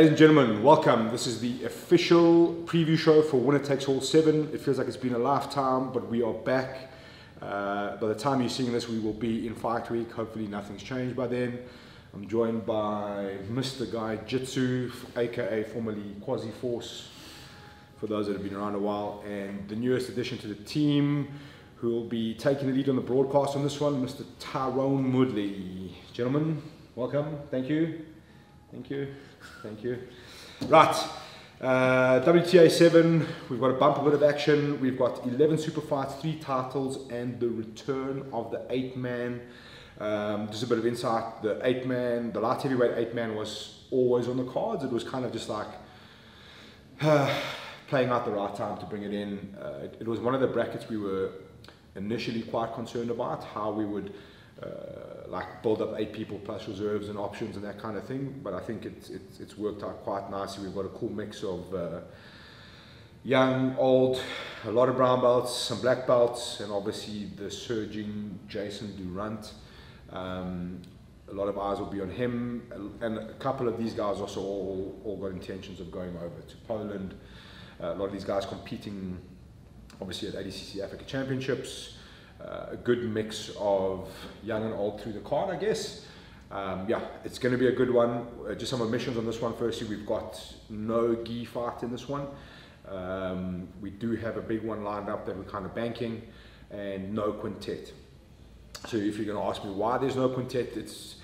Ladies and gentlemen, welcome. This is the official preview show for Winner Takes All 7. It feels like it's been a lifetime, but we are back. By the time you're seeing this, we will be in Fight Week. Hopefully nothing's changed by then. I'm joined by Mr. Guy Jitsu, aka formerly Quasi Force, for those that have been around a while, and the newest addition to the team, who will be taking the lead on the broadcast on this one, Mr. Tyrone Moodley. Gentlemen, welcome. Thank you. Thank you. Thank you. Right. WTA7, we've got a bumper bit of action. We've got 11 super fights, 3 titles, and the return of the 8-man. Just a bit of insight. The 8-man, the light heavyweight 8-man was always on the cards. It was kind of just like playing out the right time to bring it in. It was one of the brackets we were initially quite concerned about, how we would like build up 8 people plus reserves and options and that kind of thing, but I think it's worked out quite nicely. We've got a cool mix of young, old, a lot of brown belts, some black belts, and obviously the surging Jason Durant. A lot of eyes will be on him, and a couple of these guys also all got intentions of going over to Poland. A lot of these guys competing obviously at ADCC Africa Championships. A good mix of young and old through the card, I guess. Yeah, it's going to be a good one. Just some omissions on this one. Firstly, we've got no gi fight in this one. We do have a big one lined up that we're kind of banking, and no quintet. So if you're going to ask me why there's no quintet, it's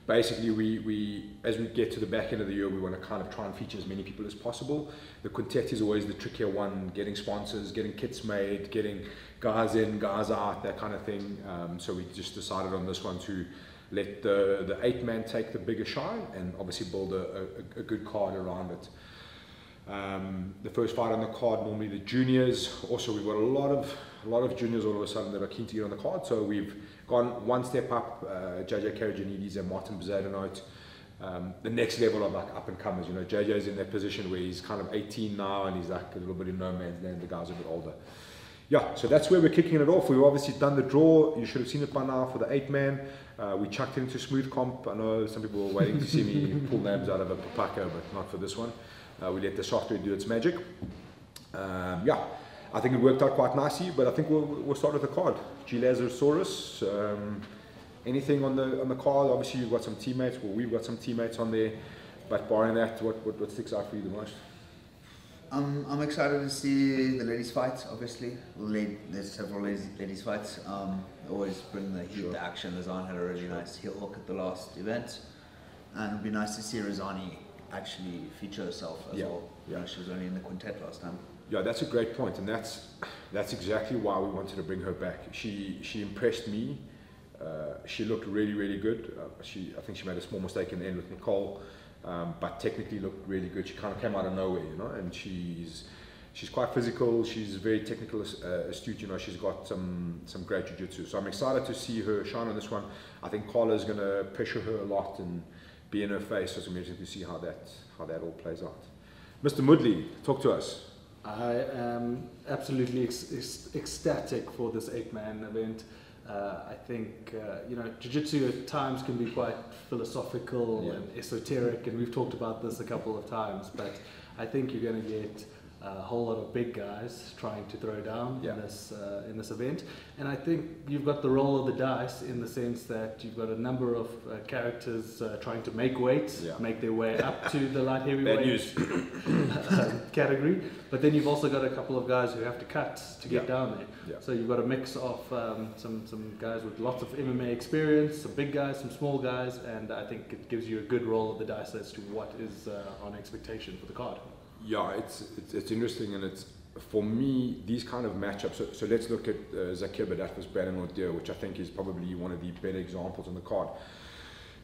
basically we as we get to the back end of the year, we want to kind of try and feature as many people as possible. The quintet is always the trickier one, getting sponsors, getting kits made, getting guys in, guys out, that kind of thing. So we just decided on this one to let the 8-man take the bigger shine and obviously build a good card around it. The first fight on the card, normally the juniors. Also, we've got a lot of juniors all of a sudden that are keen to get on the card. So we've gone one step up. JJ Karajanides and Martin Bezadanote. The next level of like up and comers. You know, JJ's in that position where he's kind of 18 now and he's like a little bit in no man's land. The guys are a bit older. Yeah, so that's where we're kicking it off. We've obviously done the draw. You should have seen it by now for the 8-man. We chucked it into smooth comp. I know some people were waiting to see me pull names out of a papaka, but not for this one. We let the software do its magic. Yeah, I think it worked out quite nicely, but I think we'll start with the card. G. Lazarosaurus. Anything on the card? Obviously, you've got some teammates. Well, we've got some teammates on there, but barring that, what sticks out for you the most? I'm excited to see the ladies fight. Obviously, there's several ladies fights. Always bring the heat, the action. Lazan had a really nice heel hook at the last event, and it'd be nice to see Razani actually feature herself as well. Yeah, she was only in the quintet last time. Yeah, that's a great point, and that's exactly why we wanted to bring her back. She impressed me. She looked really good. I think she made a small mistake in the end with Nicole. But technically looked really good. She kind of came out of nowhere, you know, and she's quite physical. She's very technical, astute. You know, she's got some great jiu-jitsu. So I'm excited to see her shine on this one. I think Carla's going to pressure her a lot and be in her face. So it's amazing to see how that all plays out. Mr. Moodley, talk to us. I am absolutely ecstatic for this 8-man event. I think you know, jiu-jitsu at times can be quite philosophical and esoteric, and we've talked about this a couple of times, but I think you're going to get a whole lot of big guys trying to throw down in this event, and I think you've got the roll of the dice in the sense that you've got a number of characters trying to make weight, make their way up to the light heavyweight category, but then you've also got a couple of guys who have to cut to get down there. So you've got a mix of some guys with lots of MMA experience, some big guys, some small guys, and I think it gives you a good roll of the dice as to what is on expectation for the card. Yeah, it's interesting, and it's, for me, these kind of matchups. So let's look at Zakir Badat versus Brandon O'Dear, which I think is probably one of the better examples on the card.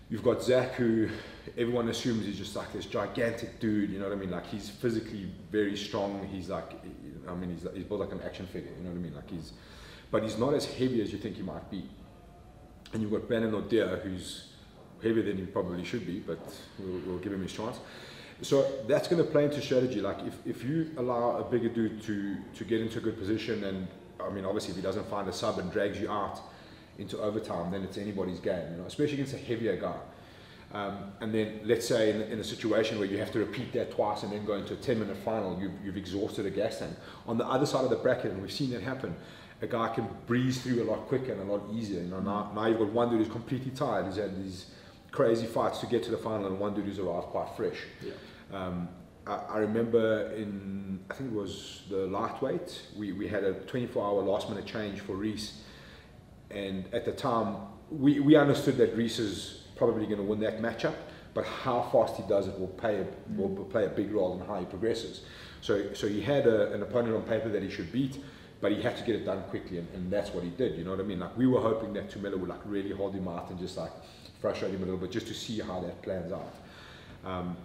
You've got Zach, who everyone assumes he's just like this gigantic dude, you know what I mean? Like, he's physically very strong. He's like, I mean, he's built like an action figure, you know what I mean? Like, but he's not as heavy as you think he might be. And you've got Brandon O'Dear, who's heavier than he probably should be, but we'll give him his chance. So that's going to play into strategy. Like, if you allow a bigger dude to get into a good position, and I mean, obviously if he doesn't find a sub and drags you out into overtime, then it's anybody's game, you know, especially against a heavier guy. And then let's say in a situation where you have to repeat that twice and then go into a 10-minute final, you've exhausted a gas tank. On the other side of the bracket, and we've seen that happen, a guy can breeze through a lot quicker and a lot easier. You know, now you've got one dude who's completely tired, he's had these crazy fights to get to the final, and one dude who's arrived quite fresh. Yeah. I remember I think it was the lightweight, we had a 24-hour last minute change for Reese, and at the time we understood that Reese is probably going to win that matchup, but how fast he does it will play a big role in how he progresses. So he had an opponent on paper that he should beat, but he had to get it done quickly, and that's what he did. You know what I mean? Like, we were hoping that Tumela would like really hold him out and just like frustrate him a little bit, just to see how that plans out.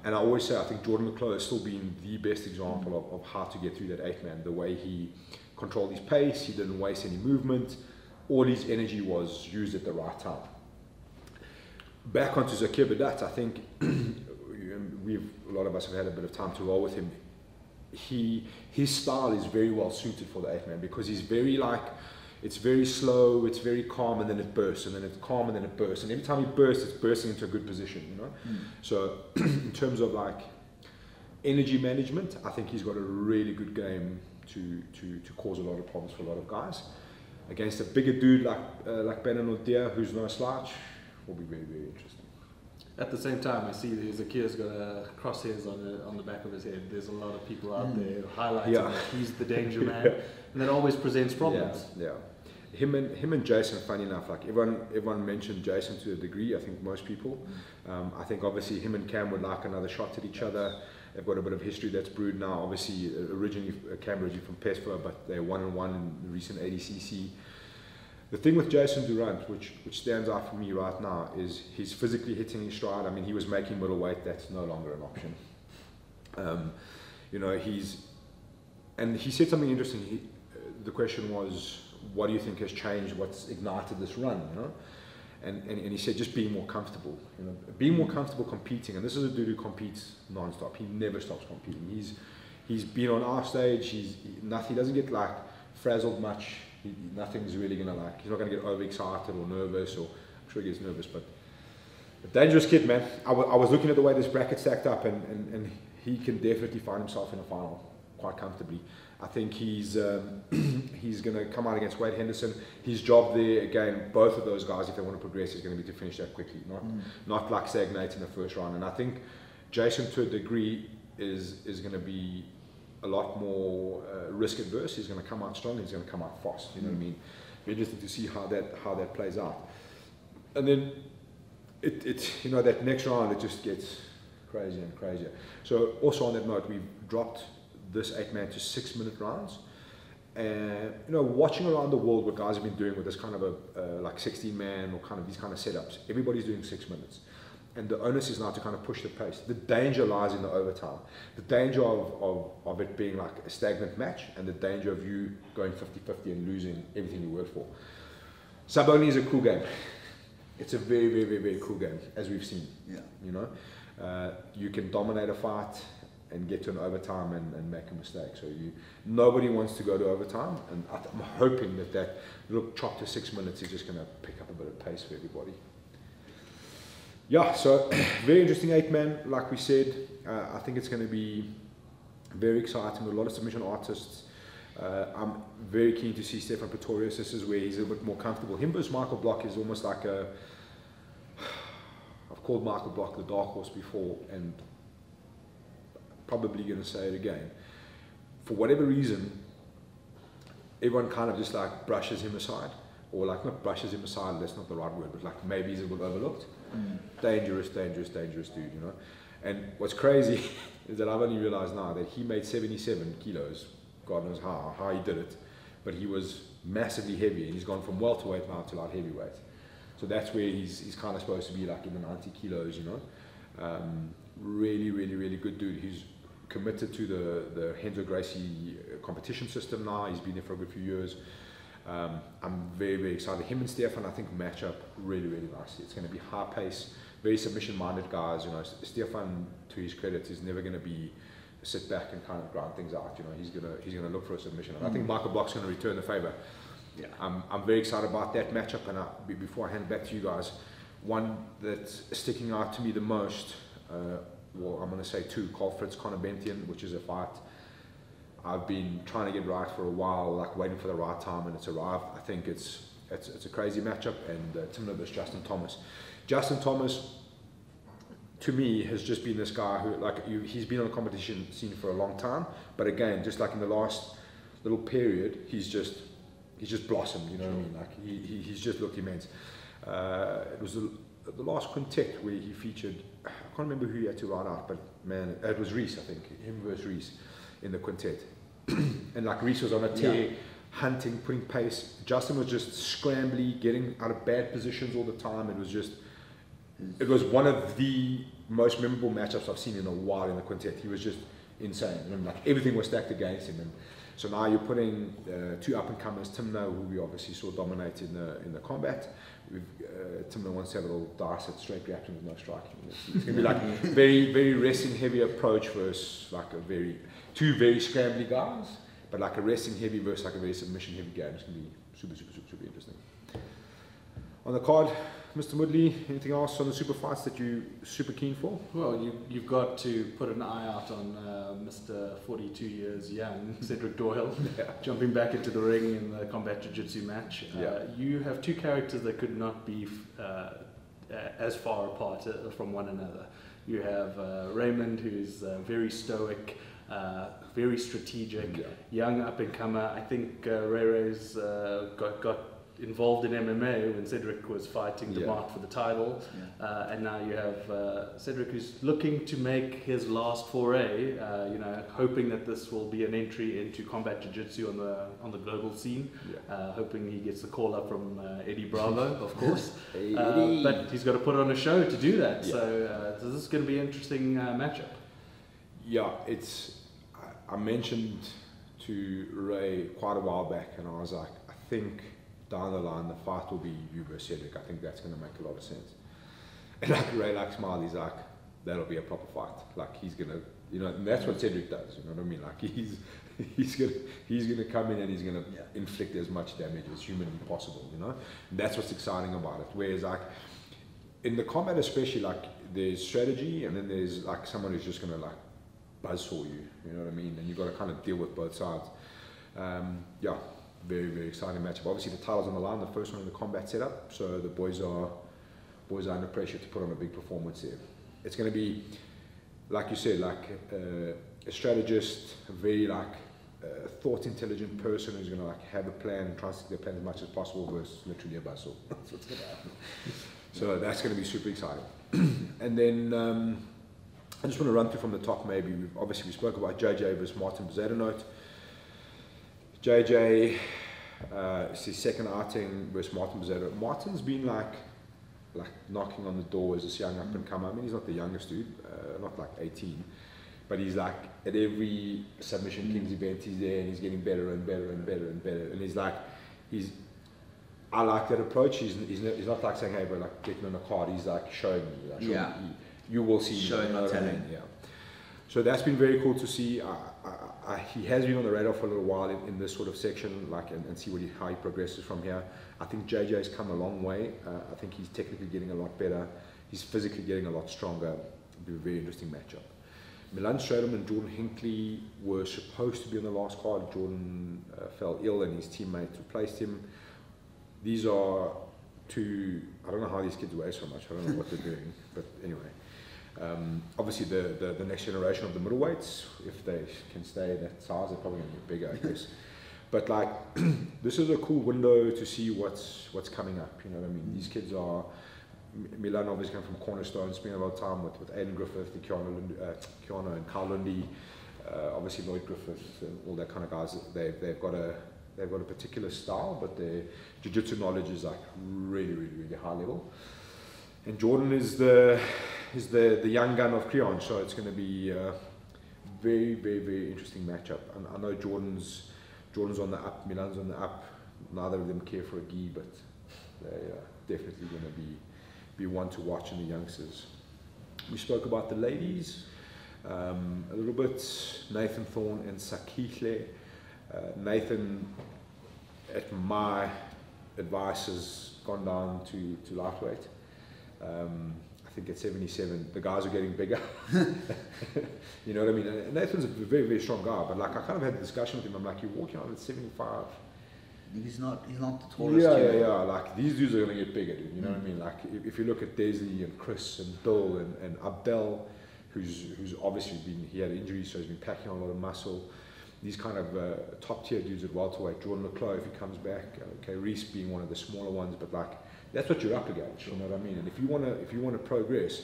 And I always say, I think Jordan McClure has still been the best example of how to get through that 8-man. The way he controlled his pace, he didn't waste any movement, all his energy was used at the right time. Back onto Zakir Badat, I think a lot of us have had a bit of time to roll with him. His style is very well suited for the 8-man, because he's very it's very slow, it's very calm, and then it bursts, and then it's calm, and then it bursts, and every time he bursts, it's bursting into a good position, you know. So in terms of like energy management, I think he's got a really good game to cause a lot of problems for a lot of guys. Against a bigger dude like Benan Odia, who's no slouch, will be very, very interesting. At the same time, I see that Zakir's got crosshairs on the back of his head. There's a lot of people out there highlighting that he's the danger man, and that always presents problems. Yeah. Him and Jason, funny enough, like everyone mentioned Jason to a degree. I think most people. I think obviously him and Cam would like another shot at each other. They've got a bit of history that's brewed now. Obviously, originally Cam originally from PESFA, but they're 1-1 in the recent ADCC. The thing with Jason Durant, which stands out for me right now, is he's physically hitting his stride. I mean, he was making middleweight. That's no longer an option. You know, and he said something interesting. The question was, what do you think has changed? What's ignited this run? You know, and he said just being more comfortable. You know, being more comfortable competing. And this is a dude who competes non-stop. He never stops competing. He's been on our stage. He doesn't get like frazzled much. Nothing's really gonna he's not gonna get overexcited or nervous, or I'm sure he gets nervous, but a dangerous kid, man. I was looking at the way this bracket stacked up, and he can definitely find himself in a final quite comfortably. I think he's gonna come out against Wade Henderson. His job there, again, both of those guys, if they want to progress, is going to be to finish that quickly, not like stagnate in the first round. And I think Jason, to a degree, is going to be a lot more risk adverse. He's going to come out strong. He's going to come out fast. You know what I mean? Be interesting to see how that plays out. And then it you know, that next round it just gets crazier and crazier. So also on that note, we've dropped this 8-man to 6-minute rounds. And you know, watching around the world what guys have been doing with this kind of a like 16-man or kind of these kind of setups, everybody's doing 6 minutes. And the onus is now to kind of push the pace. The danger lies in the overtime. The danger of it being like a stagnant match, and the danger of you going 50-50 and losing everything you worked for. Sub-only is a cool game. It's a very, very, very, very cool game, as we've seen. Yeah. You know, you can dominate a fight and get to an overtime and make a mistake. So nobody wants to go to overtime, and I'm hoping that little chop to 6 minutes is just going to pick up a bit of pace for everybody. Yeah, so very interesting 8-man, like we said. I think it's going to be very exciting with a lot of submission artists. I'm very keen to see Stefan Pretorius. This is where he's a bit more comfortable. Him versus Michael Block is almost like I've called Michael Block the dark horse before, and probably going to say it again. For whatever reason, everyone kind of just like brushes him aside, or like not brushes him aside, that's not the right word, but like maybe he's a bit overlooked. Dangerous dude, you know. And what's crazy is that I've only realized now that he made 77 kilos, God knows how he did it, but he was massively heavy, and he's gone from welterweight now to light heavyweight. So that's where he's kind of supposed to be, like in the 90 kilos, you know. Really, really, really good dude. He's committed to the Renzo Gracie competition system now. He's been there for a good few years. I'm very, very excited. Him and Stefan, I think, match up really, really nicely. It's going to be high pace, very submission-minded guys. You know, Stefan, to his credit, is never going to be sit back and kind of grind things out. You know, he's going to look for a submission. And I think Michael Block's going to return the favor. Yeah. I'm very excited about that matchup. And before I hand it back to you guys, One that's sticking out to me the most, well, I'm going to say two, Carl Fritz, Conor Bentian, which is a fight I've been trying to get right for a while, like waiting for the right time, and it's arrived. I think it's a crazy matchup, and Timna versus Justin Thomas. Justin Thomas, to me, has just been this guy who, like, he's been on the competition scene for a long time, but again, just like in the last little period, he's just blossomed. You know what I mean? Like he's just looked immense. It was the last quintet where he featured. I can't remember who he had to ride out, but man, it was Reese, I think, him versus Reese in the quintet. And like Reese was on a tear, hunting, putting pace. Justin was just scrambly, getting out of bad positions all the time. It was one of the most memorable matchups I've seen in a while in the quintet. He was just insane. I mean, like everything was stacked against him. And so now you're putting two up-and-comers, Timna, who we obviously saw dominate in the combat. Timna wants to have a little dice at straight reaction with no striking. It's going to be like very, very wrestling heavy approach versus like two very scrambly guys, but like a wrestling heavy versus like a very submission heavy game. It's going to be super, super, super, super interesting. On the card, Mr. Woodley, anything else on the super fights that you're super keen for? Well, you've got to put an eye out on Mr. 42 years young, Cedric Doyle, jumping back into the ring in the combat jiu-jitsu match. You have two characters that could not be as far apart from one another. You have Raymond, who's very stoic, very strategic, young up-and-comer. I think Ray Ray's got involved in MMA when Cedric was fighting DeMart for the title, and now you have Cedric, who's looking to make his last foray, hoping that this will be an entry into combat jiu-jitsu on the global scene, hoping he gets the call up from Eddie Bravo, of course, but he's got to put on a show to do that, so this is going to be an interesting matchup. Yeah, I mentioned to Ray quite a while back, and I was like, I think down the line the fight will be you versus Cedric. I think that's going to make a lot of sense. And like Ray like smiled, he's like, that'll be a proper fight. Like he's gonna, and that's what Cedric does. You know what I mean? Like he's gonna come in and he's gonna inflict as much damage as humanly possible. And that's what's exciting about it. Whereas like in the combat especially, like there's strategy and then there's like someone who's just gonna like buzzsaw you. You know what I mean? And you've got to kind of deal with both sides. Very, very exciting matchup. Obviously, the title's on the line, the first one in the combat setup, so the boys are under pressure to put on a big performance here. It's going to be, like you said, like a strategist, a very like thought intelligent person who's going to like have a plan and try to stick their plan as much as possible versus literally a bustle. That's what's going to happen. So that's going to be super exciting. And then I just want to run through from the top. Maybe we spoke about JJ versus Martin Bezuidenhout. JJ, it's his second outing versus Martin Bezuidenhout. Martin's been like knocking on the door as this young up and comer. I mean, he's not the youngest dude, not like 18, but he's like at every Submission Kings event he's there and he's getting better and better and better and better. And I like that approach. He's not like saying, hey bro, like getting on a card. He's like showing me. Like, you will see. Showing, not telling. Yeah. So that's been very cool to see. He has been on the radar for a little while in this sort of section, like and see how he progresses from here. I think JJ's come a long way. I think he's technically getting a lot better. He's physically getting a lot stronger. It'll be a very interesting matchup. Milan Stradom and Jordan Hinckley were supposed to be on the last card. Jordan fell ill and his teammate replaced him. These are two, I don't know how these kids weigh so much. I don't know what they're doing, but anyway. Obviously the next generation of the middleweights, if they can stay that size, they're probably going to get bigger, I guess. But like, this is a cool window to see what's coming up. You know what I mean? These kids are, Milan obviously come from Cornerstone, spending a lot of time with Aiden Griffith, Keanu and Carl Lundy, obviously Lloyd Griffith, and all that kind of guys. They've got a particular style, but their jiu-jitsu knowledge is like really, really, really high level. And Jordan is the young gun of Creon, so it's going to be a very, very, very interesting matchup. And I know Jordan's on the up, Milan's on the up. Neither of them care for a gi, but they're definitely going to be one to watch in the youngsters. We spoke about the ladies a little bit. Nathan Thorne and Sakile. Nathan, at my advice, has gone down to lightweight. I think at 77, the guys are getting bigger. You know what I mean? And Nathan's a very, very strong guy, but like I kind of had a discussion with him. I'm like, you're walking out at 75. He's not the tallest. Yeah. Like these dudes are going to get bigger, dude. You know what I mean? Like if you look at Desley and Chris and Bill and Abdel, who's obviously he had injuries, so he's been packing on a lot of muscle. These kind of top tier dudes at welterweight, Jordan Leclerc if he comes back, okay, Reese being one of the smaller ones, but like that's what you're up against. You know what I mean? And if you want to progress,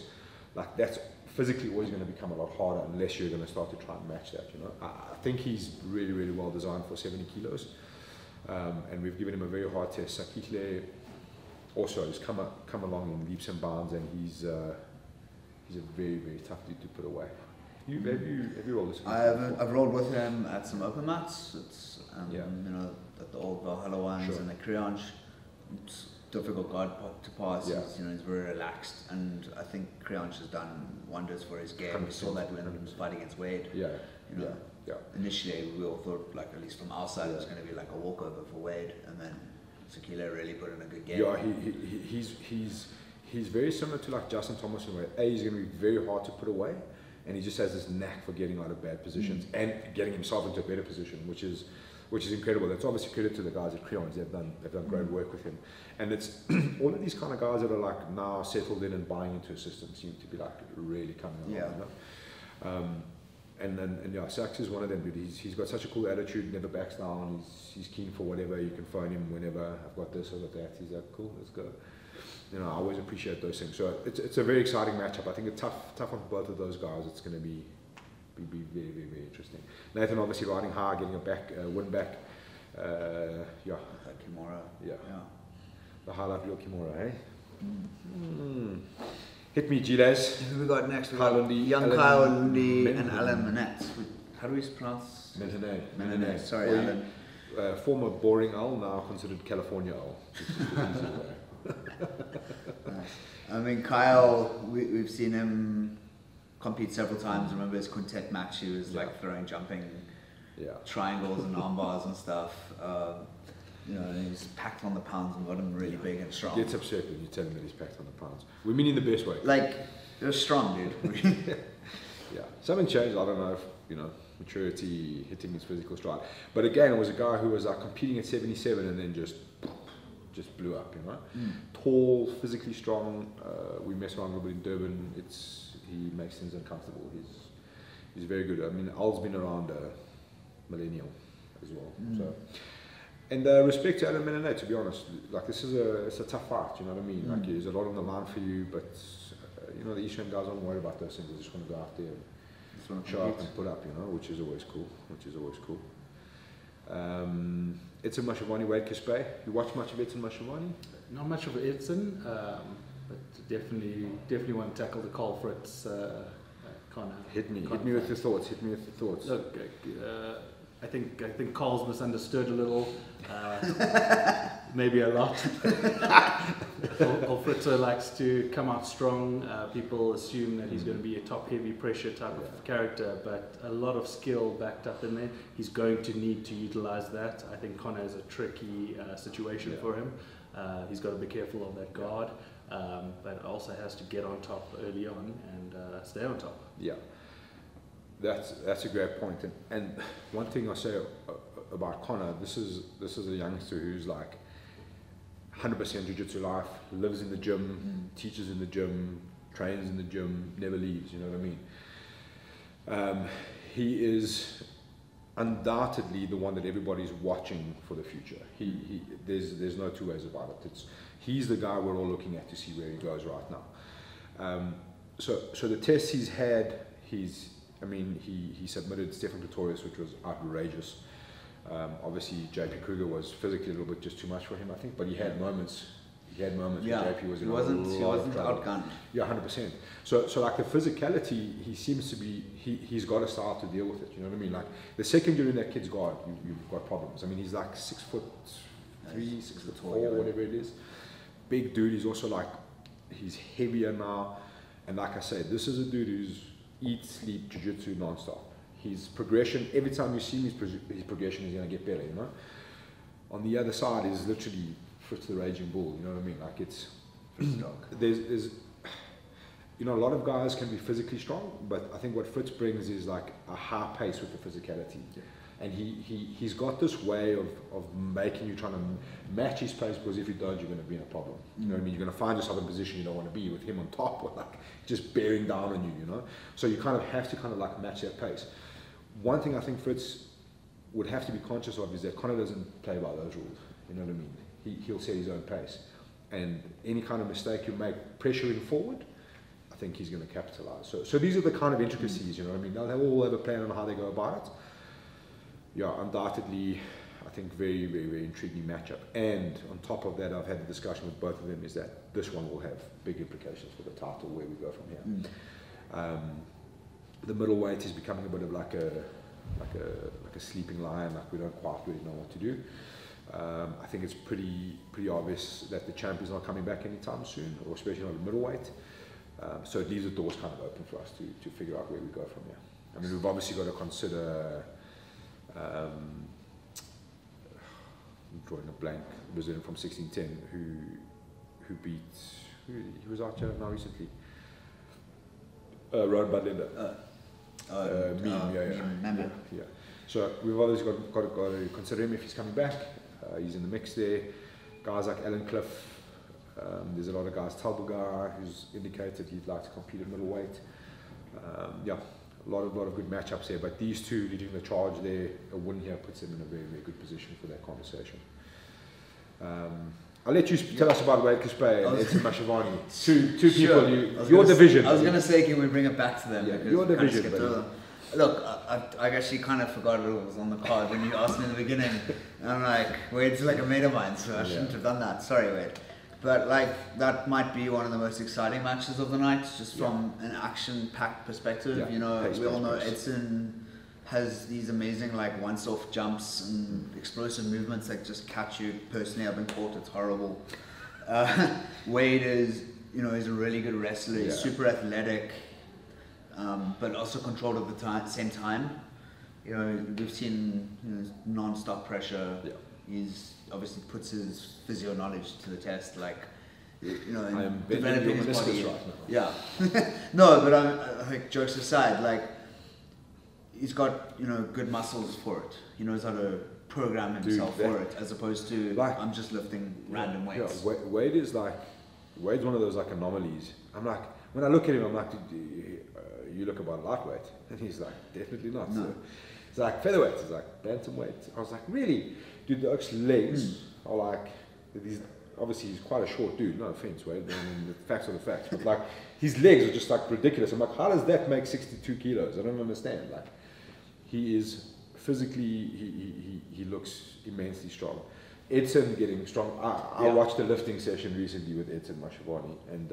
like that's physically always going to become a lot harder unless you're going to start to try and match that. You know, I think he's really, really well designed for 70 kilos. And we've given him a very hard test. Sakikle also has come along in leaps and bounds, and he's a very, very tough dude to put away. Have you rolled this? I've rolled with him at some open mats. It's Yeah. you know, at the old Valhalla ones Sure. and the Creonch. It's difficult guard to pass. Yeah. He's, you know, he's very relaxed, and I think Creonch has done wonders for his game. We 100%. saw that when he was fighting against Wade. Yeah, You know, yeah. initially we all thought, like, at least from our side, it was Yeah. going to be like a walkover for Wade, and then Sakila really put in a good game. Yeah, he's very similar to like Justin Thomas in a way. He's going to be very hard to put away, and he just has this knack for getting out of bad positions and getting himself into a better position, which is incredible. That's obviously credit to the guys at Creons. They've done great work with him, and it's all of these kind of guys that are like now settled in and buying into a system seem to be like really coming along. Yeah. You know? And yeah, Sachs is one of them, dude. He's got such a cool attitude, never backs down. He's keen for whatever. You can phone him whenever. I've got this, I've got that. He's like, cool, let's go. You know, I always appreciate those things. So it's a very exciting matchup. I think a tough one for both of those guys. It's going to be very, very, very interesting. Nathan obviously riding high, getting a win back. Yeah. Kimura. Yeah. The highlight reel Kimura, eh? Hit me, Giles. Who we got next? We Kyle got Lundy, young Alan Kyle Lundy Menton. and Alan Manette. How do we pronounce? Menene. Sorry, Or Alan. Former boring owl, now considered California owl. Nice. I mean, Kyle, we've seen him compete several times. I remember his quintet match, he was like throwing jumping triangles and arm bars and stuff. You know, and he's packed on the pounds and got him really big and strong. He gets upset when you tell him that he's packed on the pounds. We mean in the best way. Like, you're strong, dude. Yeah, something changed. I don't know if, you know, maturity, hitting his physical stride. But again, it was a guy who was like competing at 77 and then just blew up, you know. Tall, physically strong. We mess around a little bit in Durban. He makes things uncomfortable. He's very good. I mean, Al's been around a millennial as well. So. And respect to Alan Menene, to be honest. Like, it's a tough fight, you know what I mean? Like, there's a lot on the line for you, but you know, the Eastern guys aren't worried about those things. They just want to go out there and show up and put up, you know, which is always cool. It's a Mashavani Wade Kispe. You watch much of Edson Mashavani? Not much of Edson, but definitely want to tackle the Carl Fritz Connor. Hit me with your thoughts. Look, I think Carl's misunderstood a little, maybe a lot. Fritzo likes to come out strong. People assume that he's going to be a top heavy pressure type of character, but a lot of skill backed up in there. He's going to need to utilize that. I think Connor is a tricky situation for him. He's got to be careful of that guard, but also has to get on top early on and stay on top. Yeah. That's a great point. And one thing I say about Connor, this is a youngster who's like 100% jiu-jitsu life, lives in the gym, teaches in the gym, trains in the gym, never leaves, you know what I mean? He is undoubtedly the one that everybody's watching for the future. There's no two ways about it. He's the guy we're all looking at to see where he goes right now. So the tests he's had, he submitted Stefan Pretorius, which was outrageous. Obviously, JP Kruger was physically a little bit just too much for him, I think, but he had moments. Where JP was in he wasn't outgunned. Yeah, 100%. So like the physicality, he seems to be. He's got a style to deal with it. You know what I mean? Like the second you're in that kid's guard, you've got problems. I mean, he's like 6'3", 6'4", whatever it is. Big dude. He's also like, he's heavier now, and like I said, this is a dude who's eat, sleep, jiu-jitsu non-stop. His progression, every time you see him, his progression is going to get better, you know. On the other side is literally Fritz the Raging Bull, you know what I mean? Like, it's there's you know, a lot of guys can be physically strong, but I think what Fritz brings is like a high pace with the physicality. Yeah. And he's got this way of making you trying to match his pace, because if you don't, you're going to be in a problem. You know what I mean? You're going to find yourself in a position you don't want to be, with him on top, or like just bearing down on you, you know? So you kind of have to kind of like match that pace. One thing I think Fritz would have to be conscious of is that Conor doesn't play by those rules. You know what I mean? He'll set his own pace. And any kind of mistake you make pressuring forward, I think he's going to capitalize. So these are the kind of intricacies, you know what I mean? They'll all have a plan on how they go about it. Yeah, undoubtedly, I think very, very, very intriguing matchup. And on top of that, I've had a discussion with both of them, is that this one will have big implications for the title, where we go from here. The middleweight is becoming a bit of like a sleeping lion. Like, we don't quite really know what to do. I think it's pretty obvious that the champ is not coming back anytime soon, or especially not the middleweight. So it leaves the doors kind of open for us to figure out where we go from here. I mean, we've obviously got to consider. I'm drawing a blank. The Brazilian from 1610 who beat, he was out here now recently. Rowan Badlander. Yeah. So we've obviously got to consider him if he's coming back. He's in the mix there. Guys like Alan Cliff. There's a lot of guys. Talbogar, who's indicated he'd like to compete at middleweight. Yeah. A lot of good matchups here, but these two leading the charge there, a win here puts them in a very, very good position for that conversation. I'll let you tell us about Wade Kispe and Edson Mashivani. Two people, your division. I was going to say, can we bring it back to them? Yeah, your division. Look, I actually kind of forgot it was on the card when you asked me in the beginning. And I'm like, Wade's like a mate of mine, so I shouldn't have done that. Sorry, Wade. But like, that might be one of the most exciting matches of the night, just from an action-packed perspective. Yeah. You know, Pace. we all know Edson has these amazing like once-off jumps and explosive movements that just catch you. Personally, I've been caught; it's horrible. Wade is, he's a really good wrestler. He's super athletic, but also controlled at the same time. We've seen non-stop pressure. Yeah. He's obviously puts his physio knowledge to the test, like I'm developing his body. Right now. Yeah, no, but like, jokes aside, like he's got good muscles for it. He knows how to program himself for it, as opposed to like, I'm just lifting random weights. Yeah, Wade's one of those like anomalies. I'm like, when I look at him, I'm like, you look about lightweight, and he's like, definitely not. No. So it's like featherweight. It's like bantamweight. I was like, really? Dude, the legs are like these. Obviously, he's quite a short dude. No offense, Wade. I mean, the facts are the facts. But like, his legs are just like ridiculous. I'm like, how does that make 62 kilos? I don't understand. Like, he is physically, he looks immensely strong. Edson getting strong. I watched a lifting session recently with Edson Mashivani, and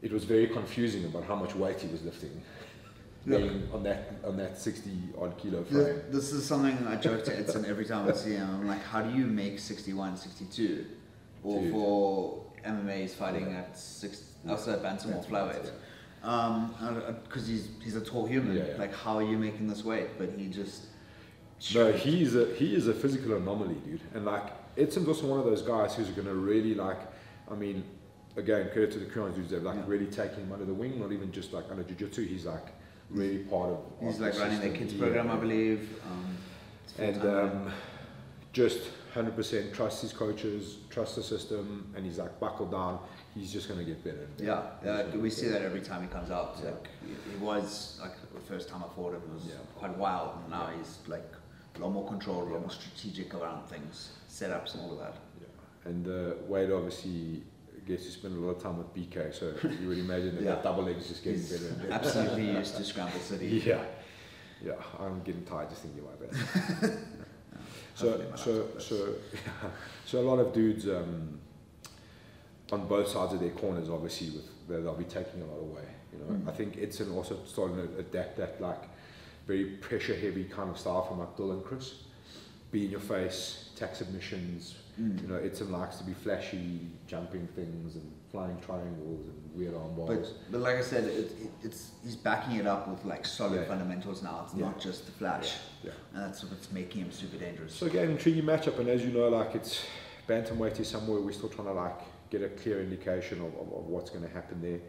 it was very confusing about how much weight he was lifting. Being on that 60 odd kilo frame. This is something I joke to Edson every time I see him. I'm like, how do you make 61, 62? Or for MMA's fighting at also at bantamweight flyweight. Because he's a tall human. Yeah. Like, how are you making this weight? But he just. No, he is a physical anomaly, dude. And like, Edson's also one of those guys who's going to really like. I mean, again, credit to the Korean dudes. They've like really taken him under the wing. Not even just like under jiu-jitsu. He's like. Really part of. He's like running their kids program, I believe. And just 100% trusts his coaches, trusts the system, and he's like buckled down. He's just gonna get better. Yeah, we see that every time he comes out. Yeah. Like he was like the first time I fought him was quite wild, and now he's like a lot more controlled, a lot more strategic around things, setups, and all of that. Yeah, and Wade obviously. Gets to spend a lot of time with BK, so you would imagine that double legs just getting better and better. Absolutely used to Scramble City. Yeah, I'm getting tired just thinking about that. So a lot of dudes on both sides of their corners, obviously, they'll be taking a lot away. I think Edson also starting to adapt that like very pressure heavy kind of style from like Dylan and Chris, be in your face, attack submissions. Edson likes to be flashy, jumping things and flying triangles and weird arm bars. But like I said, he's backing it up with like solid fundamentals now. It's not just the flash. Yeah. And that's what's making him super dangerous. So again, intriguing matchup, and as you know, like it's bantamweight is somewhere we're still trying to like get a clear indication of what's going to happen there.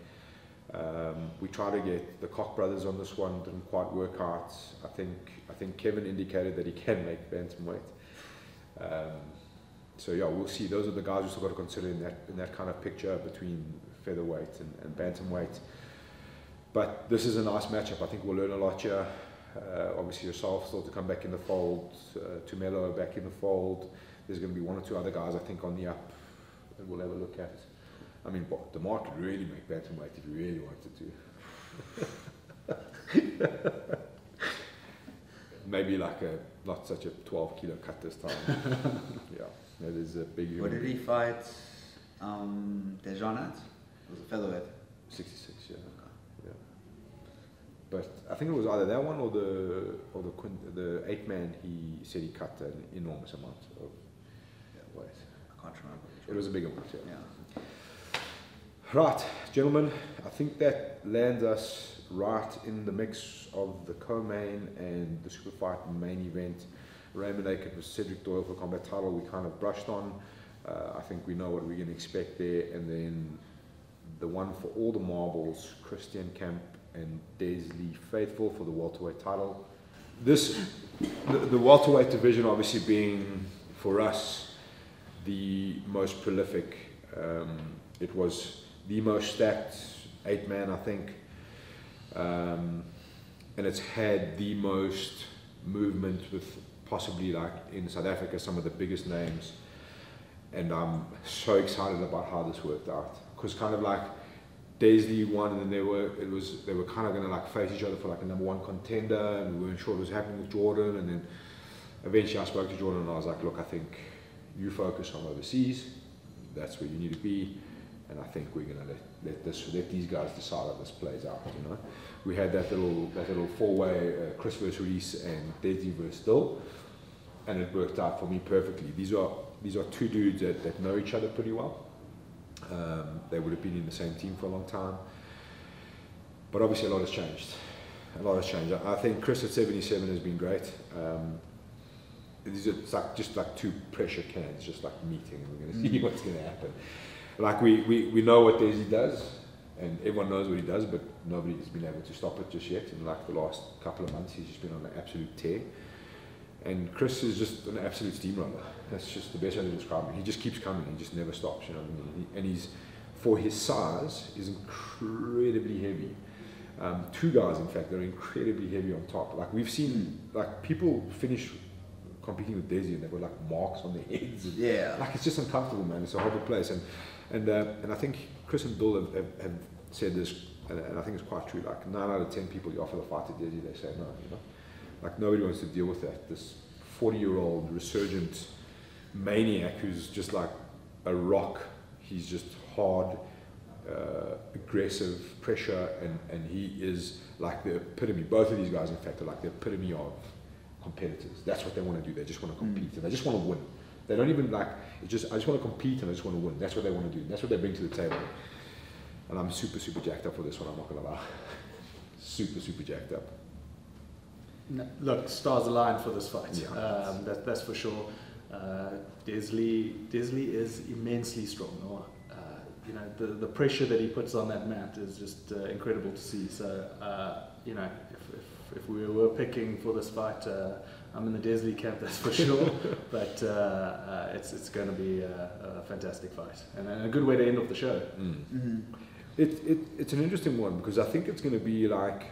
We tried to get the Koch brothers on this one, didn't quite work out. I think Kevin indicated that he can make bantamweight. So yeah, we'll see. Those are the guys we still got to consider in that kind of picture between featherweight and bantamweight. But this is a nice matchup. I think we'll learn a lot here. Obviously yourself still to come back in the fold, Tumelo back in the fold. There's going to be one or two other guys I think on the up that we'll have a look at. I mean, the market could really make bantamweight if you really wanted to. Maybe like not such a 12 kilo cut this time. Yeah, that is a big. What did he fight? Dejan at? It was a featherweight. 66, yeah. Okay. Yeah. But I think it was either that one or the 8-man. He said he cut an enormous amount of weight. I can't remember. It was a big amount, yeah. Yeah. Right, gentlemen, I think that lands us right in the mix of the co-main and the super fight main event. Raymond Naked with Cedric Doyle for combat title we kind of brushed on. I think we know what we're going to expect there. And then the one for all the marbles, Christian Camp and Desley Faithful for the welterweight title. The welterweight division obviously being, for us, the most prolific. It was the most stacked 8-man, I think, and it's had the most movement with possibly, like in South Africa, some of the biggest names, and I'm so excited about how this worked out, because kind of like Desley won, and then they were kind of going to like face each other for like a #1 contender, and we weren't sure what was happening with Jordan, and then eventually I spoke to Jordan and I was like, look, I think you focus on overseas, that's where you need to be. And I think we're going to let these guys decide how this plays out. You know, we had that little four-way Chris versus Reese and Desley versus Still, and it worked out for me perfectly. These are two dudes that know each other pretty well. They would have been in the same team for a long time, but obviously a lot has changed. I think Chris at 77 has been great. These are just like two pressure cans, just like meeting, and we're going to see what's going to happen. Like we know what Desley does, and everyone knows what he does, but nobody's been able to stop it just yet. In like the last couple of months, he's just been on an absolute tear. And Chris is just an absolute steamroller. That's just the best way to describe him. He just keeps coming. He just never stops. You know what I mean? And he's, for his size, is incredibly heavy. Two guys, in fact, that are incredibly heavy on top. Like we've seen, like people finish competing with Desley and they've got like marks on their heads. And, yeah. Like it's just uncomfortable, man. It's a horrible place. And I think Chris and Bill have said this, and I think it's quite true. Like 9 out of 10 people you offer the fight to Desley, they say no. You know, like nobody wants to deal with that. This 40-year-old resurgent maniac who's just like a rock. He's just hard, aggressive, pressure, and he is like the epitome. Both of these guys, in fact, are like the epitome of competitors. That's what they want to do. They just want to compete and they just want to win. They don't even like, I just want to compete and I just want to win. That's what they want to do. That's what they bring to the table. And I'm super, super jacked up for this one, I'm not going to lie. Super, super jacked up. No, look, stars aligned for this fight. Yeah. That's for sure. Desley is immensely strong. You know, the pressure that he puts on that mat is just incredible to see. So, you know, if we were picking for this fight, I'm in the Desley camp, that's for sure. But it's going to be a fantastic fight and a good way to end off the show. Mm-hmm. It's an interesting one because I think it's going to be like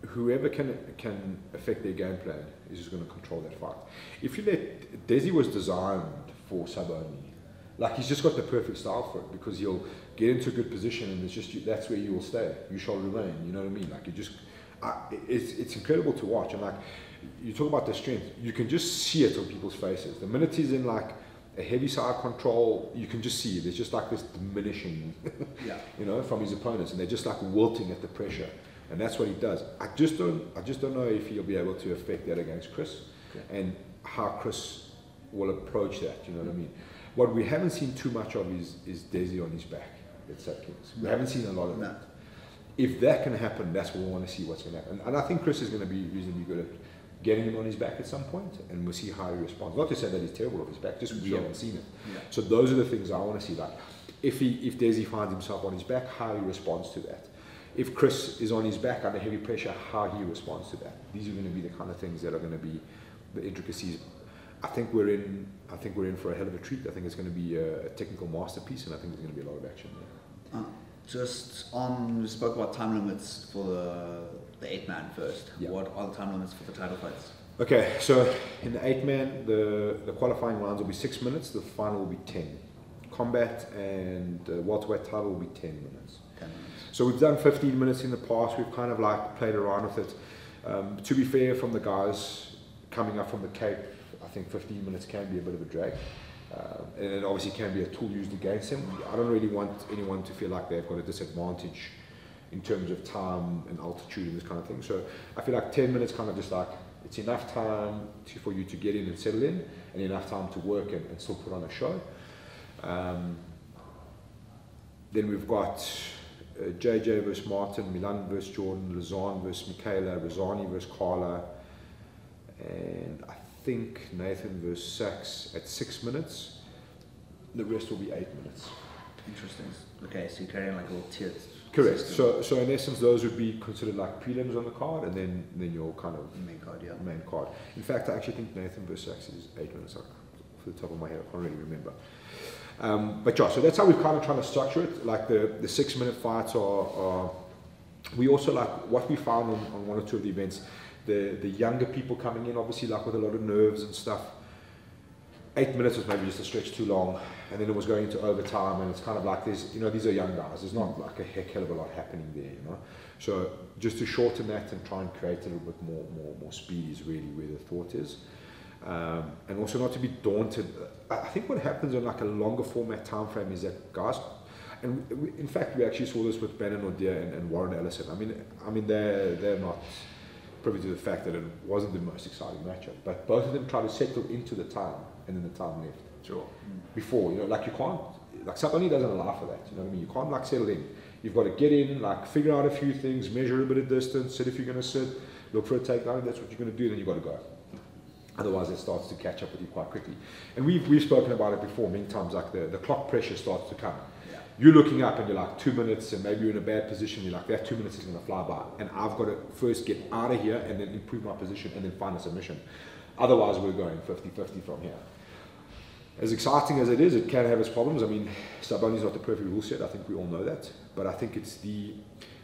whoever can affect their game plan is just going to control that fight. If you let Desley was designed for sub only. Like he's just got the perfect style for it because he'll get into a good position and it's just that's where you will stay. You shall remain. You know what I mean? Like you just, it's incredible to watch. And like you talk about the strength, you can just see it on people's faces. The minute he's in like a heavy side control, you can just see there's just like this diminishing, yeah. You know, from his opponents, and they're just like wilting at the pressure. And that's what he does. I just don't know if he'll be able to affect that against Chris, and how Chris will approach that. You know what I mean? What we haven't seen too much of is Desley on his back at Sub-Kings. We haven't seen a lot of that. If that can happen, that's what we want to see what's going to happen. And I think Chris is going to be reasonably good at getting him on his back at some point, and we'll see how he responds. Not to say that he's terrible off his back, just we haven't seen it. Yeah. So those are the things I want to see. Like if Desley finds himself on his back, how he responds to that. if Chris is on his back under heavy pressure, how he responds to that. These are going to be the kind of things that are going to be the intricacies. I think we're in for a hell of a treat. I think it's going to be a technical masterpiece, and I think there's going to be a lot of action there. Just on, we spoke about time limits for the 8-man first. Yeah. What are the time limits for the title fights? Okay, so in the 8-man, the qualifying rounds will be 6 minutes. The final will be 10. Combat and welterweight title will be 10 minutes. 10 minutes. So we've done 15 minutes in the past. We've kind of like played around with it. To be fair, from the guys coming up from the Cape, I think 15 minutes can be a bit of a drag. And it obviously can be a tool used against them. I don't really want anyone to feel like they've got a disadvantage in terms of time and altitude and this kind of thing. So I feel like 10 minutes kind of just like, it's enough time for you to get in and settle in, and enough time to work and still put on a show. Then we've got JJ versus Martin, Milan versus Jordan, Lazan versus Michaela, Rosani versus Carla, and I think Nathan versus Sachs at 6 minutes. The rest will be 8 minutes. Interesting. Okay, so you're carrying like a little tiered Correct. system. So in essence, those would be considered like prelims on the card, and then your kind of Main card, yeah. main card. In fact, I actually think Nathan versus Sachs is 8 minutes. Off the top of my head, I can't really remember. But yeah, so that's how we've kind of trying to structure it. Like the 6 minute fights are we also like what we found on one or two of the events. The younger people coming in, obviously, like with a lot of nerves and stuff. 8 minutes was maybe just a stretch too long, and then it was going into overtime, and it's kind of like these are young guys. There's not like a hell of a lot happening there, So just to shorten that and try and create a little bit more speed is really where the thought is, and also not to be daunted. I think what happens on like a longer format time frame is that guys, and in fact we actually saw this with Brandon O'Dear and Warren Ellison. I mean they're not privy to the fact that it wasn't the most exciting matchup, but both of them tried to settle into the time, and then the time left. Sure. Before, like you can't, like Saboni doesn't allow for that, you know what I mean? You can't like settle in. You've got to get in, like figure out a few things, measure a bit of distance, sit if you're going to sit, look for a takedown, if that's what you're going to do, then you've got to go. Otherwise it starts to catch up with you quite quickly. And we've spoken about it before many times, like the clock pressure starts to come. Yeah. You're looking up and you're like 2 minutes, and maybe you're in a bad position, you're like, that 2 minutes is going to fly by, and I've got to first get out of here and then improve my position and then find a submission. Otherwise we're going 50-50 from here. As exciting as it is, it can have its problems. I mean, Saboni's not the perfect rule set, I think we all know that, but I think it's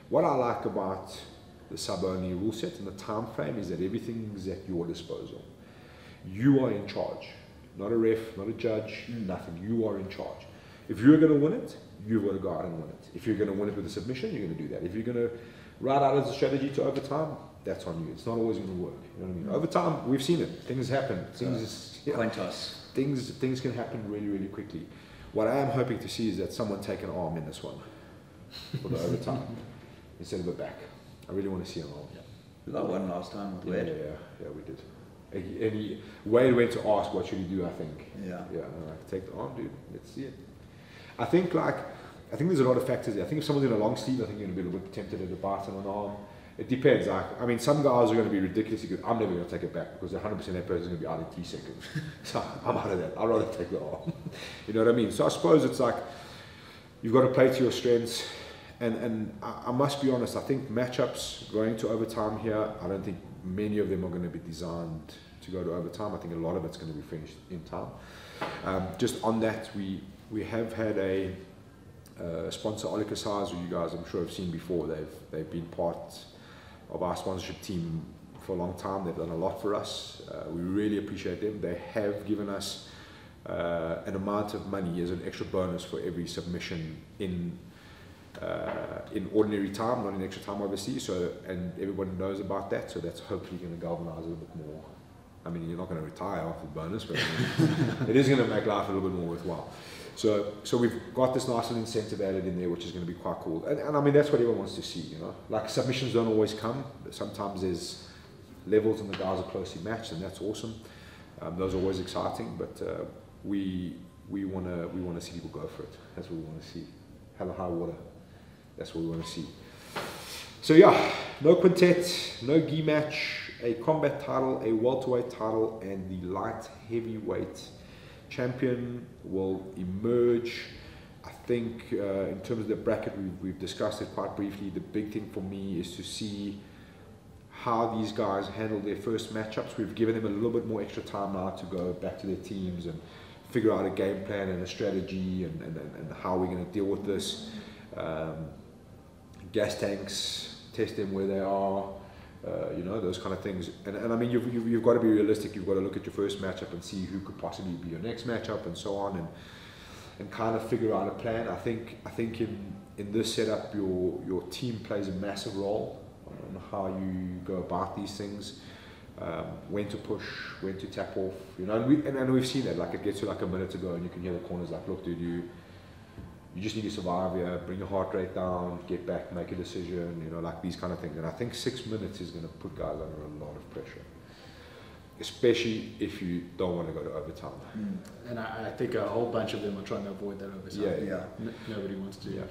what I like about the Saboni rule set and the time frame is that everything's at your disposal. You are in charge, not a ref, not a judge, nothing. You are in charge. If you're going to win it, you've got to go out and win it. If you're going to win it with a submission, you're going to do that. If you're going to ride out as a strategy to overtime, that's on you. It's not always going to work. You know what I mean? Overtime, we've seen it. Things happen. Coin toss. Things can happen really, really quickly. What I am hoping to see is that someone take an arm in this one for the overtime instead of a back. I really want to see an arm. Yeah. We got one last time with Wade. Yeah, we did. And Wade went to ask what should he do, I think. Yeah. Yeah, and I'm like, take the arm, dude. Let's see it. I think there's a lot of factors there. I think if someone's in a long sleeve, I think you're going to be a little bit tempted at a bite on an arm. It depends. I mean, some guys are going to be ridiculously good. I'm never going to take it back because 100% that person's going to be out in 3 seconds. So I'm out of that. I'd rather take the arm. You know what I mean? So I suppose it's like you've got to play to your strengths. And I must be honest, I think matchups going to overtime here, I don't think many of them are going to be designed to go to overtime. I think a lot of it's going to be finished in time. Just on that, we have had a sponsor, Olika Size, who you guys I'm sure have seen before. They've been part of our sponsorship team for a long time. They've done a lot for us. We really appreciate them. They have given us an amount of money as an extra bonus for every submission in ordinary time, not in extra time obviously, so, and everyone knows about that, so that's hopefully going to galvanize a little bit more. I mean, you're not going to retire after the bonus, but I mean, it is going to make life a little bit more worthwhile. So we've got this nice little incentive added in there, which is going to be quite cool. And I mean, that's what everyone wants to see, Like submissions don't always come. Sometimes there's levels and the guys are closely matched, and that's awesome. Those are always exciting, but we want to see people go for it. That's what we want to see. Hell or high water. That's what we want to see. So yeah, no quintet, no gi match, a combat title, a welterweight title, and the light heavyweight champion will emerge. I think in terms of the bracket, we've discussed it quite briefly. The big thing for me is to see how these guys handle their first matchups. We've given them a little bit more extra time now to go back to their teams and figure out a game plan and a strategy and how we're going to deal with this. Gas tanks, test them where they are, you know, those kind of things. And I mean, you've got to be realistic. You've got to look at your first matchup and see who could possibly be your next matchup and so on, and kind of figure out a plan. I think in this setup, your team plays a massive role on how you go about these things. When to push, when to tap off, you know, and we've seen that. Like, it gets to like a minute to go, and you can hear the corners like, look, dude, you just need to survive here, bring your heart rate down, get back, make a decision, you know, like these kind of things. And I think 6 minutes is going to put guys under a lot of pressure, especially if you don't want to go to overtime. And I think a whole bunch of them are trying to avoid that overtime. Yeah. Nobody wants to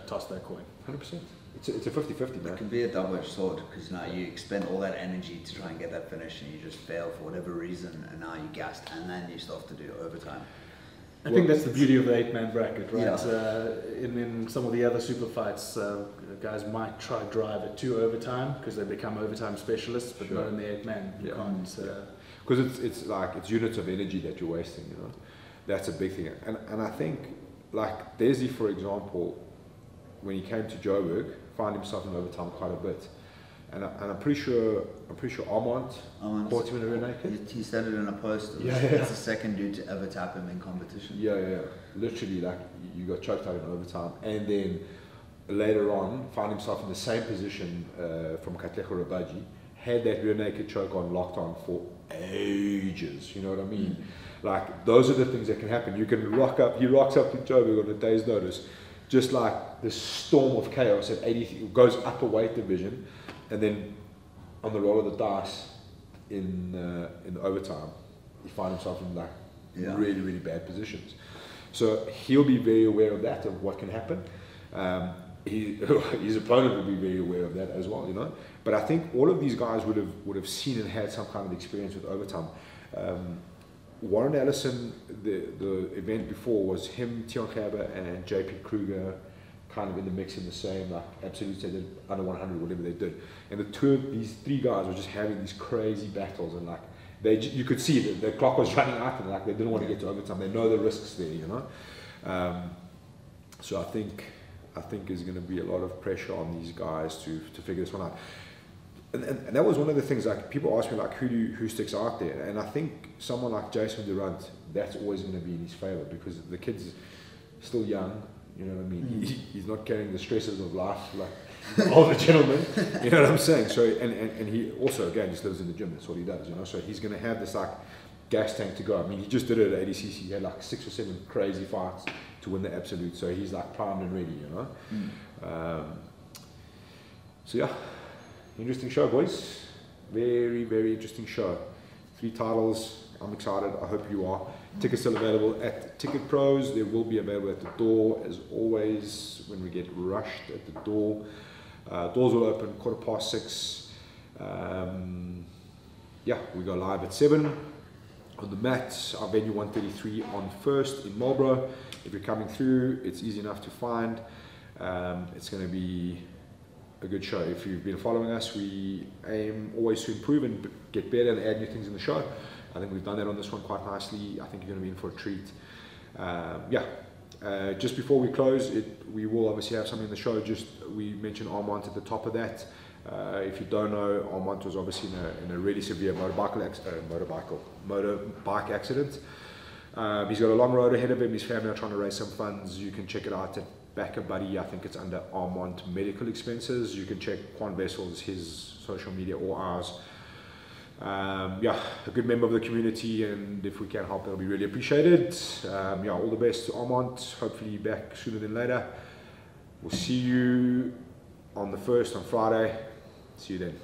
toss that coin. 100%. It's a 50-50, man. It can be a double-edged sword, because now you expend all that energy to try and get that finish, and you just fail for whatever reason, and now you're gassed, and then you still have to do overtime. I think that's the beauty of the 8-man bracket, right? Yeah. In some of the other super fights, guys might try drive it to overtime because they become overtime specialists, but not in the 8-man. You can't. Because it's like, it's units of energy that you're wasting, you know. That's a big thing. And I think, like Desi, for example, when he came to Joburg, found himself in overtime quite a bit. And I'm pretty sure Armand caught him in a rear naked. He said it in a post. Yeah. It's the second dude to ever tap him in competition. Yeah. Literally, like, you got choked out in overtime, and then later on found himself in the same position from Katlego Rabaji. Had that rear naked choke on, locked on for ages. You know what I mean? Like, those are the things that can happen. You can rock up. He rocks up to Joburg on a day's notice, just like this storm of chaos at 80, goes up a weight division. And then on the roll of the dice in the overtime, he finds himself in like really, really bad positions. So he'll be very aware of that, of what can happen. His opponent will be very aware of that as well, you know. But I think all of these guys would have seen and had some kind of experience with overtime. Warren Ellison, the event before was him, Tion Gerber, and JP Kruger, kind of in the mix in the same, like, absolute, they did under 100, whatever they did. And these three guys were just having these crazy battles, and like, you could see that the clock was running out, and like, they didn't want to get to overtime. They know the risks there, you know. So I think there's going to be a lot of pressure on these guys to figure this one out. And that was one of the things, like, people ask me, like, who sticks out there, and I think someone like Jason Durant, that's always going to be in his favor, because the kid's still young. You know what I mean? He's not carrying the stresses of life like older gentlemen. You know what I'm saying? So and he also, again, just lives in the gym. That's what he does. You know, so he's going to have this like gas tank to go. I mean, he just did it at ADCC. He had like 6 or 7 crazy fights to win the absolute. So he's like primed and ready. You know. So yeah, interesting show, boys. Very, very interesting show. 3 titles. I'm excited. I hope you are. Tickets still available at Ticket Pros. They will be available at the door, as always, when we get rushed at the door. Doors will open 6:15. We go live at 7. On the mat, our venue 133 on 1st in Marlborough. If you're coming through, it's easy enough to find. It's going to be a good show. If you've been following us, we aim always to improve and get better and add new things in the show. I think we've done that on this one quite nicely. I think you're going to be in for a treat. Just before we close, we will obviously have something in the show. We mentioned Armand at the top of that. If you don't know, Armand was obviously in a really severe motorbike accident. He's got a long road ahead of him. His family are trying to raise some funds. You can check it out at Backer Buddy. I think it's under Armand Medical Expenses. You can check Quan Vessel's, his social media, or ours. A good member of the community, and if we can help, it'll be really appreciated. All the best to Armand. Hopefully back sooner than later. We'll see you on the 1st on Friday. See you then.